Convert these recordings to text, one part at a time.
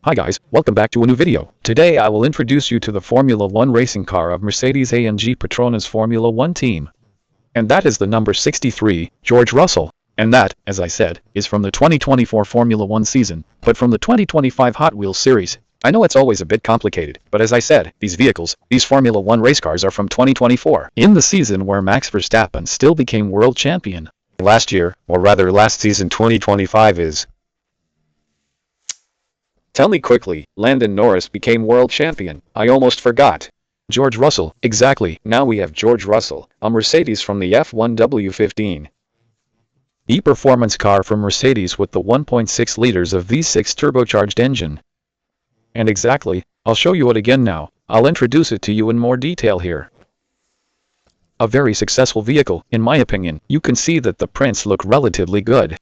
Hi guys, welcome back to a new video. Today I will introduce you to the Formula 1 racing car of Mercedes-AMG Petronas Formula 1 team. And that is the number 63, George Russell. And that, as I said, is from the 2024 Formula 1 season, but from the 2025 Hot Wheels series. I know it's always a bit complicated, but as I said, these Formula 1 race cars are from 2024, in the season where Max Verstappen still became world champion. Last year, or rather last season 2025 is... Tell me quickly, Landon Norris became world champion. I almost forgot. George Russell, exactly. Now we have George Russell, a Mercedes from the F1 W15. E-performance car from Mercedes with the 1.6 liters of V6 turbocharged engine. And exactly, I'll show you it again now. I'll introduce it to you in more detail here. A very successful vehicle, in my opinion. You can see that the prints look relatively good.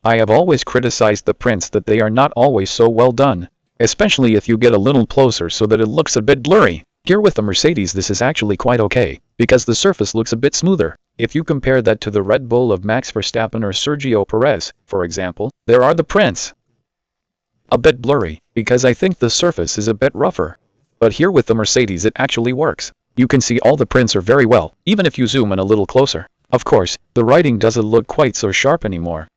I have always criticized the prints that they are not always so well done, especially if you get a little closer so that it looks a bit blurry. Here with the Mercedes this is actually quite okay, because the surface looks a bit smoother. If you compare that to the Red Bull of Max Verstappen or Sergio Perez, for example, there are the prints a bit blurry, because I think the surface is a bit rougher. But here with the Mercedes it actually works. You can see all the prints are very well, even if you zoom in a little closer. Of course, the writing doesn't look quite so sharp anymore.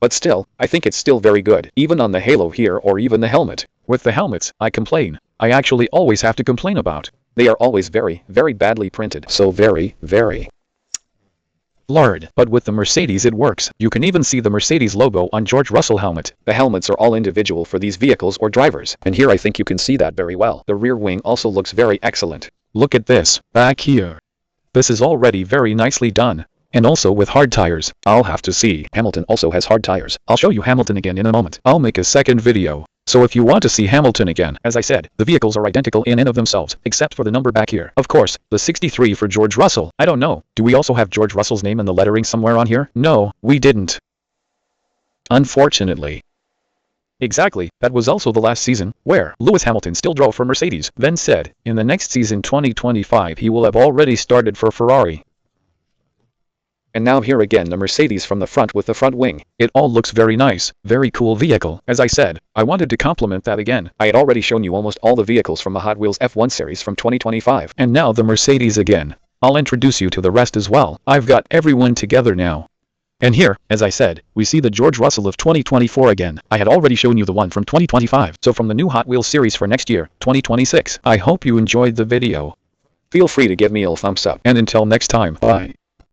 But still, I think it's still very good, even on the halo here or even the helmet. With the helmets, I complain. I actually always have to complain about. They are always very, very badly printed. So very, very blurred. But with the Mercedes it works. You can even see the Mercedes logo on George Russell helmet. The helmets are all individual for these vehicles or drivers. And here I think you can see that very well. The rear wing also looks very excellent. Look at this, back here. This is already very nicely done. And also with hard tires. I'll have to see. Hamilton also has hard tires. I'll show you Hamilton again in a moment. I'll make a second video. So if you want to see Hamilton again, as I said, the vehicles are identical in and of themselves, except for the number back here. Of course, the 63 for George Russell. I don't know. Do we also have George Russell's name in the lettering somewhere on here? No, we didn't. Unfortunately. Exactly, that was also the last season, where Lewis Hamilton still drove for Mercedes, then said, in the next season 2025 he will have already started for Ferrari. And now here again the Mercedes from the front with the front wing. It all looks very nice, very cool vehicle. As I said, I wanted to compliment that again. I had already shown you almost all the vehicles from the Hot Wheels F1 series from 2025. And now the Mercedes again. I'll introduce you to the rest as well. I've got everyone together now. And here, as I said, we see the George Russell of 2024 again. I had already shown you the one from 2025. So from the new Hot Wheels series for next year, 2026. I hope you enjoyed the video. Feel free to give me a thumbs up. And until next time, bye.